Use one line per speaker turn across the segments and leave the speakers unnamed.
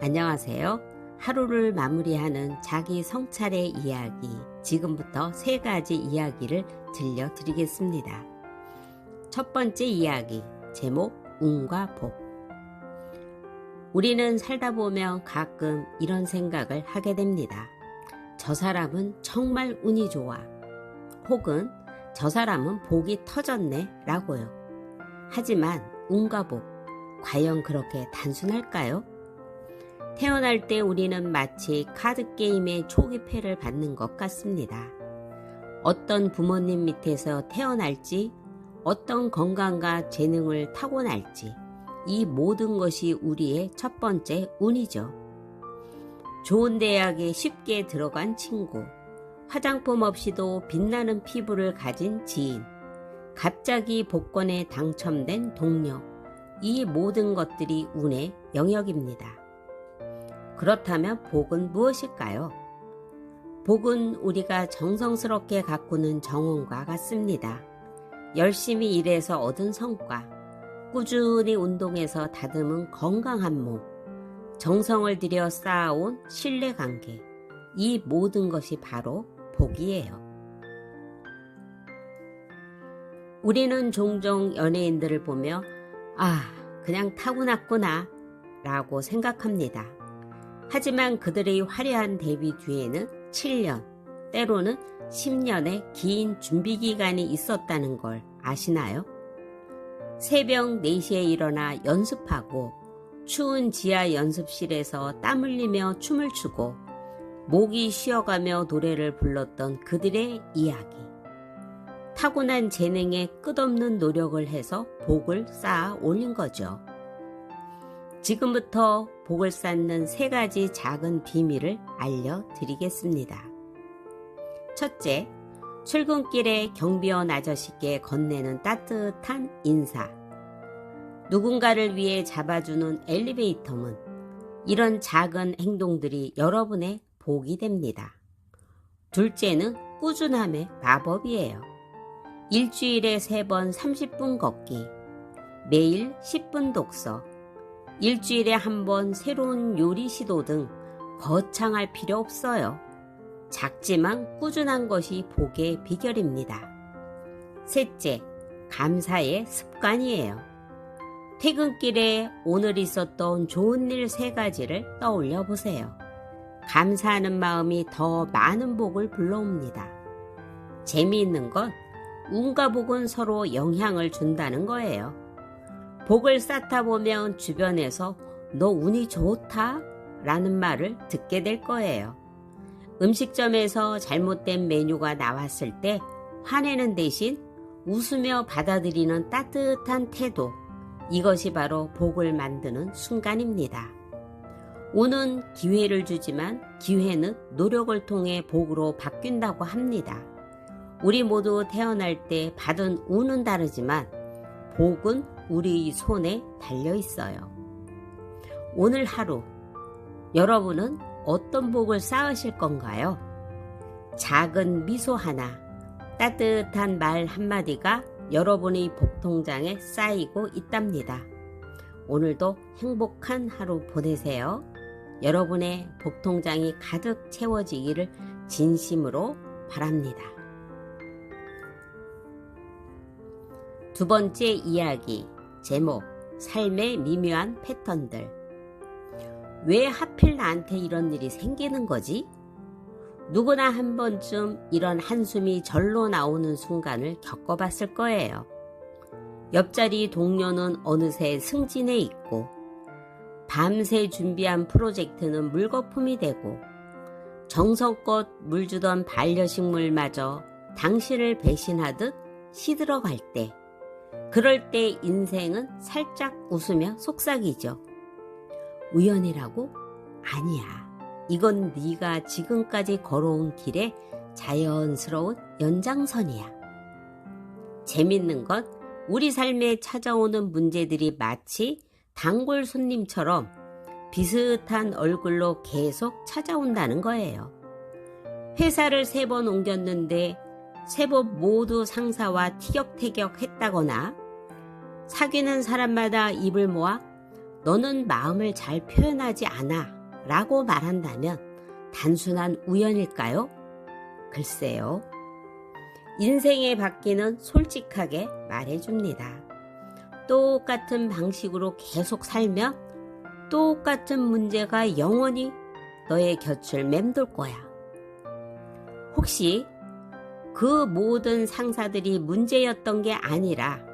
안녕하세요. 하루를 마무리하는 자기 성찰의 이야기, 지금부터 3가지 이야기를 들려드리겠습니다. 첫 번째 이야기, 제목 운과 복. 우리는 살다 보면 가끔 이런 생각을 하게 됩니다. 저 사람은 정말 운이 좋아. 혹은 저 사람은 복이 터졌네 라고요. 하지만 운과 복, 과연 그렇게 단순할까요? 태어날 때 우리는 마치 카드게임의 초기패를 받는 것 같습니다. 어떤 부모님 밑에서 태어날지, 어떤 건강과 재능을 타고날지, 이 모든 것이 우리의 첫 번째 운이죠. 좋은 대학에 쉽게 들어간 친구, 화장품 없이도 빛나는 피부를 가진 지인, 갑자기 복권에 당첨된 동료, 이 모든 것들이 운의 영역입니다. 그렇다면 복은 무엇일까요? 복은 우리가 정성스럽게 가꾸는 정원과 같습니다. 열심히 일해서 얻은 성과, 꾸준히 운동해서 다듬은 건강한 몸, 정성을 들여 쌓아온 신뢰관계, 이 모든 것이 바로 복이에요. 우리는 종종 연예인들을 보며 그냥 타고났구나 라고 생각합니다. 하지만 그들의 화려한 데뷔 뒤에는 7년, 때로는 10년의 긴 준비기간이 있었다는 걸 아시나요? 새벽 4시에 일어나 연습하고 추운 지하 연습실에서 땀 흘리며 춤을 추고 목이 쉬어가며 노래를 불렀던 그들의 이야기. 타고난 재능에 끝없는 노력을 해서 복을 쌓아 올린 거죠. 지금부터 복을 쌓는 3가지 작은 비밀을 알려드리겠습니다. 첫째, 출근길에 경비원 아저씨께 건네는 따뜻한 인사. 누군가를 위해 잡아주는 엘리베이터문. 이런 작은 행동들이 여러분의 복이 됩니다. 둘째는 꾸준함의 마법이에요. 일주일에 3번 30분 걷기, 매일 10분 독서, 일주일에 1번 새로운 요리 시도 등 거창할 필요 없어요. 작지만 꾸준한 것이 복의 비결입니다. 셋째, 감사의 습관이에요. 퇴근길에 오늘 있었던 좋은 일 3가지를 떠올려 보세요. 감사하는 마음이 더 많은 복을 불러옵니다. 재미있는 건 운과 복은 서로 영향을 준다는 거예요. 복을 쌓다 보면 주변에서 너 운이 좋다 라는 말을 듣게 될 거예요. 음식점에서 잘못된 메뉴가 나왔을 때 화내는 대신 웃으며 받아들이는 따뜻한 태도, 이것이 바로 복을 만드는 순간입니다. 운은 기회를 주지만 기회는 노력을 통해 복으로 바뀐다고 합니다. 우리 모두 태어날 때 받은 운은 다르지만 복은 우리 손에 달려 있어요. 오늘 하루 여러분은 어떤 복을 쌓으실 건가요? 작은 미소 하나, 따뜻한 말 한마디가 여러분의 복통장에 쌓이고 있답니다. 오늘도 행복한 하루 보내세요. 여러분의 복통장이 가득 채워지기를 진심으로 바랍니다. 두 번째 이야기, 제목, 삶의 미묘한 패턴들. 왜 하필 나한테 이런 일이 생기는 거지? 누구나 한 번쯤 이런 한숨이 절로 나오는 순간을 겪어봤을 거예요. 옆자리 동료는 어느새 승진해 있고, 밤새 준비한 프로젝트는 물거품이 되고, 정성껏 물 주던 반려식물마저 당신을 배신하듯 시들어갈 때, 그럴 때 인생은 살짝 웃으며 속삭이죠. 우연이라고? 아니야. 이건 네가 지금까지 걸어온 길의 자연스러운 연장선이야. 재밌는 건 우리 삶에 찾아오는 문제들이 마치 단골 손님처럼 비슷한 얼굴로 계속 찾아온다는 거예요. 회사를 3번 옮겼는데 3번 모두 상사와 티격태격 했다거나, 사귀는 사람마다 입을 모아 너는 마음을 잘 표현하지 않아 라고 말한다면 단순한 우연일까요? 글쎄요. 인생의 바퀴는 솔직하게 말해줍니다. 똑같은 방식으로 계속 살면 똑같은 문제가 영원히 너의 곁을 맴돌 거야. 혹시 그 모든 상사들이 문제였던 게 아니라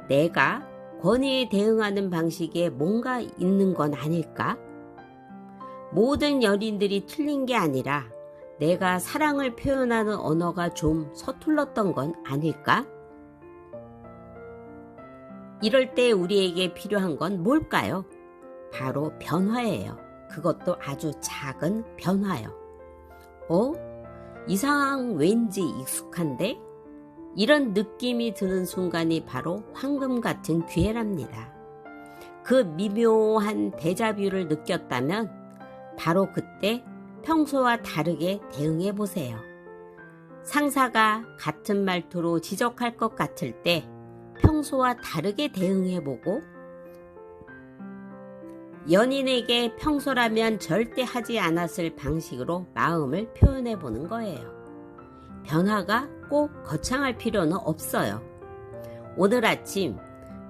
내가 권위에 대응하는 방식에 뭔가 있는 건 아닐까? 모든 연인들이 틀린 게 아니라 내가 사랑을 표현하는 언어가 좀 서툴렀던 건 아닐까? 이럴 때 우리에게 필요한 건 뭘까요? 바로 변화예요. 그것도 아주 작은 변화요. 이 상황 왠지 익숙한데? 이런 느낌이 드는 순간이 바로 황금 같은 기회랍니다. 그 미묘한 데자뷰를 느꼈다면 바로 그때 평소와 다르게 대응해 보세요. 상사가 같은 말투로 지적할 것 같을 때 평소와 다르게 대응해 보고, 연인에게 평소라면 절대 하지 않았을 방식으로 마음을 표현해 보는 거예요. 변화가 꼭 거창할 필요는 없어요. 오늘 아침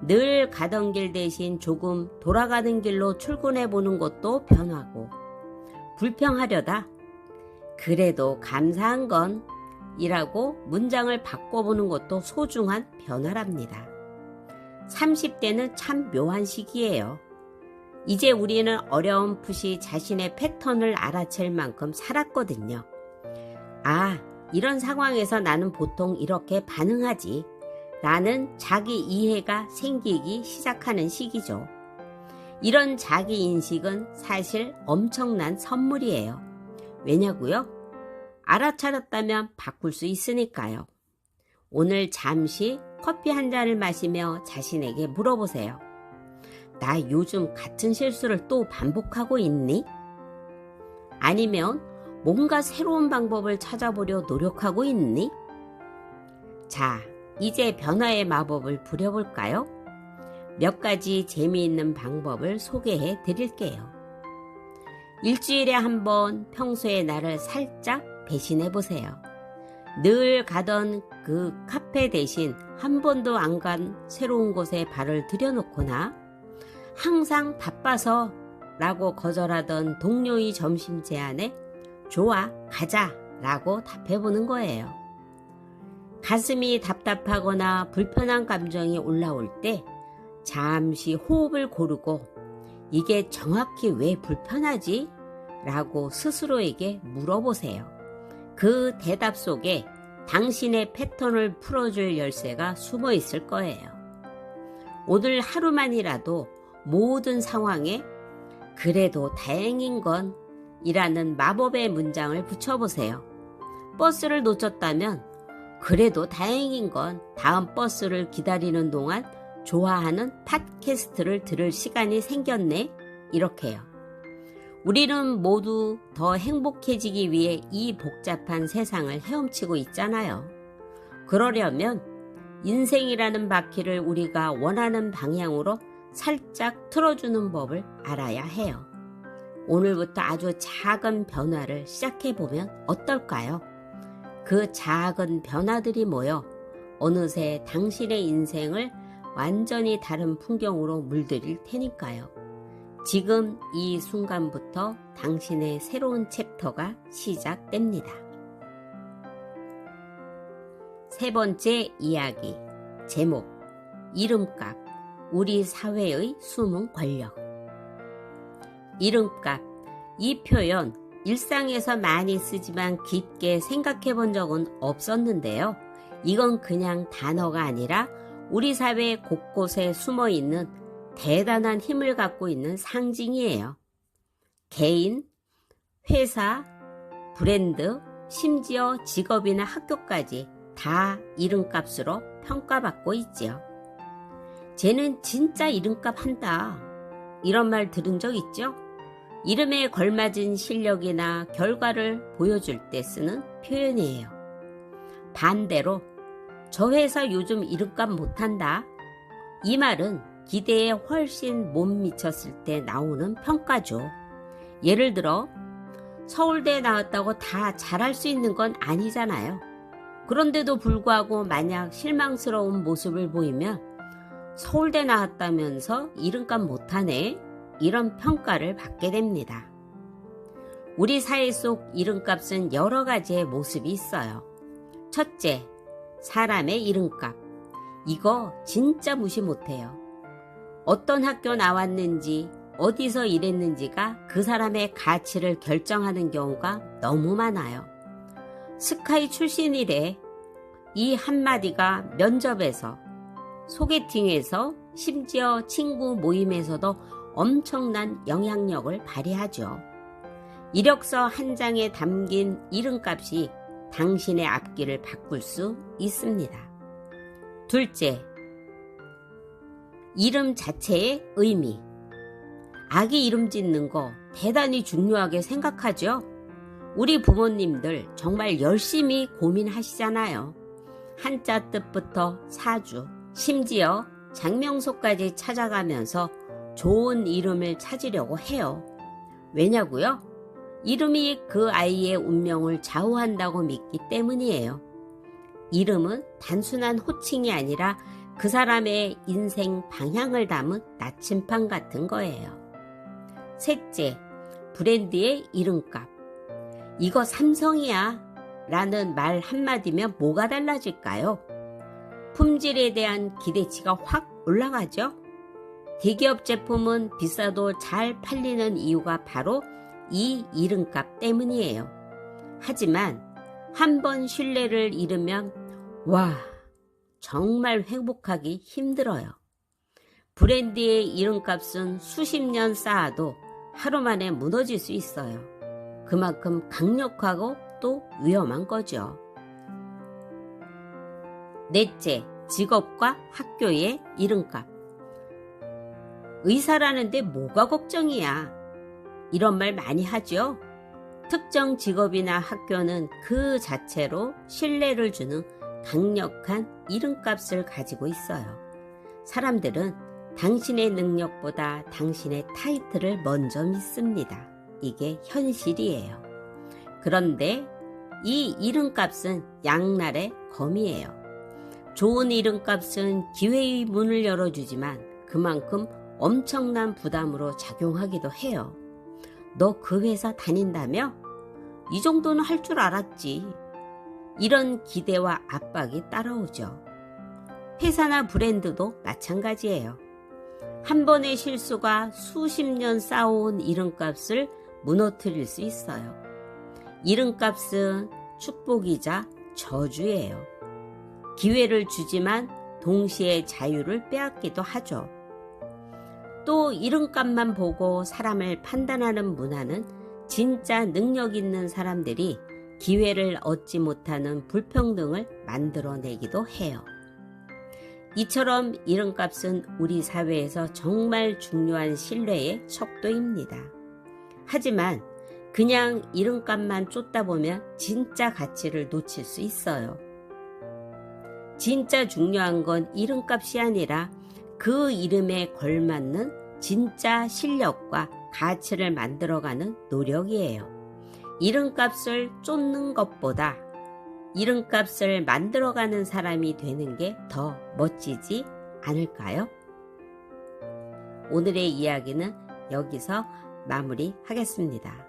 늘 가던 길 대신 조금 돌아가는 길로 출근해 보는 것도 변화고, 불평하려다 그래도 감사한 건 이라고 문장을 바꿔보는 것도 소중한 변화랍니다. 30대는 참 묘한 시기예요. 이제 우리는 어렴풋이 자신의 패턴을 알아챌 만큼 살았거든요. 이런 상황에서 나는 보통 이렇게 반응하지 라는 자기 이해가 생기기 시작하는 시기죠. 이런 자기 인식은 사실 엄청난 선물이에요. 왜냐고요? 알아차렸다면 바꿀 수 있으니까요. 오늘 잠시 커피 한 잔을 마시며 자신에게 물어보세요. 나 요즘 같은 실수를 또 반복하고 있니? 아니면 뭔가 새로운 방법을 찾아보려 노력하고 있니? 자, 이제 변화의 마법을 부려볼까요? 몇 가지 재미있는 방법을 소개해 드릴게요. 일주일에 한 번 평소에 나를 살짝 배신해 보세요. 늘 가던 그 카페 대신 한 번도 안 간 새로운 곳에 발을 들여놓거나, 항상 바빠서 라고 거절하던 동료의 점심 제안에 좋아, 가자 라고 답해보는 거예요. 가슴이 답답하거나 불편한 감정이 올라올 때 잠시 호흡을 고르고 이게 정확히 왜 불편하지? 라고 스스로에게 물어보세요. 그 대답 속에 당신의 패턴을 풀어줄 열쇠가 숨어 있을 거예요. 오늘 하루만이라도 모든 상황에 그래도 다행인 건 이라는 마법의 문장을 붙여보세요. 버스를 놓쳤다면 그래도 다행인 건 다음 버스를 기다리는 동안 좋아하는 팟캐스트를 들을 시간이 생겼네. 이렇게요. 우리는 모두 더 행복해지기 위해 이 복잡한 세상을 헤엄치고 있잖아요. 그러려면 인생이라는 바퀴를 우리가 원하는 방향으로 살짝 틀어주는 법을 알아야 해요. 오늘부터 아주 작은 변화를 시작해보면 어떨까요? 그 작은 변화들이 모여 어느새 당신의 인생을 완전히 다른 풍경으로 물들일 테니까요. 지금 이 순간부터 당신의 새로운 챕터가 시작됩니다. 세 번째 이야기, 제목, 이름값, 우리 사회의 숨은 권력. 이름값, 이 표현 일상에서 많이 쓰지만 깊게 생각해 본 적은 없었는데요. 이건 그냥 단어가 아니라 우리 사회 곳곳에 숨어 있는 대단한 힘을 갖고 있는 상징이에요. 개인, 회사, 브랜드, 심지어 직업이나 학교까지 다 이름값으로 평가받고 있지요. 쟤는 진짜 이름값 한다. 이런 말 들은 적 있죠? 이름에 걸맞은 실력이나 결과를 보여줄 때 쓰는 표현이에요. 반대로 저 회사 요즘 이름값 못한다. 이 말은 기대에 훨씬 못 미쳤을 때 나오는 평가죠. 예를 들어 서울대에 나왔다고 다 잘할 수 있는 건 아니잖아요. 그런데도 불구하고 만약 실망스러운 모습을 보이면 서울대 나왔다면서 이름값 못하네? 이런 평가를 받게 됩니다. 우리 사회 속 이름값은 여러 가지의 모습이 있어요. 첫째, 사람의 이름값. 이거 진짜 무시 못해요. 어떤 학교 나왔는지, 어디서 일했는지가 그 사람의 가치를 결정하는 경우가 너무 많아요. 스카이 출신이래. 이 한마디가 면접에서, 소개팅에서, 심지어 친구 모임에서도 엄청난 영향력을 발휘하죠. 이력서 한 장에 담긴 이름값이 당신의 앞길을 바꿀 수 있습니다. 둘째, 이름 자체의 의미. 아기 이름 짓는 거 대단히 중요하게 생각하죠? 우리 부모님들 정말 열심히 고민하시잖아요. 한자 뜻부터 사주, 심지어 장명소까지 찾아가면서 좋은 이름을 찾으려고 해요. 왜냐고요? 이름이 그 아이의 운명을 좌우한다고 믿기 때문이에요. 이름은 단순한 호칭이 아니라 그 사람의 인생 방향을 담은 나침판 같은 거예요. 셋째, 브랜드의 이름값. 이거 삼성이야 라는 말 한마디면 뭐가 달라질까요? 품질에 대한 기대치가 확 올라가죠? 대기업 제품은 비싸도 잘 팔리는 이유가 바로 이 이름값 때문이에요. 하지만 한번 신뢰를 잃으면 와, 정말 회복하기 힘들어요. 브랜드의 이름값은 수십 년 쌓아도 하루 만에 무너질 수 있어요. 그만큼 강력하고 또 위험한 거죠. 넷째, 직업과 학교의 이름값. 의사라는데 뭐가 걱정이야? 이런 말 많이 하죠? 특정 직업이나 학교는 그 자체로 신뢰를 주는 강력한 이름값을 가지고 있어요. 사람들은 당신의 능력보다 당신의 타이틀을 먼저 믿습니다. 이게 현실이에요. 그런데 이 이름값은 양날의 검이에요. 좋은 이름값은 기회의 문을 열어주지만 그만큼 엄청난 부담으로 작용하기도 해요. 너 그 회사 다닌다며? 이 정도는 할 줄 알았지. 이런 기대와 압박이 따라오죠. 회사나 브랜드도 마찬가지예요. 한 번의 실수가 수십 년 쌓아온 이름값을 무너뜨릴 수 있어요. 이름값은 축복이자 저주예요. 기회를 주지만 동시에 자유를 빼앗기도 하죠. 또 이름값만 보고 사람을 판단하는 문화는 진짜 능력 있는 사람들이 기회를 얻지 못하는 불평등을 만들어내기도 해요. 이처럼 이름값은 우리 사회에서 정말 중요한 신뢰의 척도입니다. 하지만 그냥 이름값만 쫓다 보면 진짜 가치를 놓칠 수 있어요. 진짜 중요한 건 이름값이 아니라 그 이름에 걸맞는 진짜 실력과 가치를 만들어가는 노력이에요. 이름값을 쫓는 것보다 이름값을 만들어가는 사람이 되는 게 더 멋지지 않을까요? 오늘의 이야기는 여기서 마무리하겠습니다.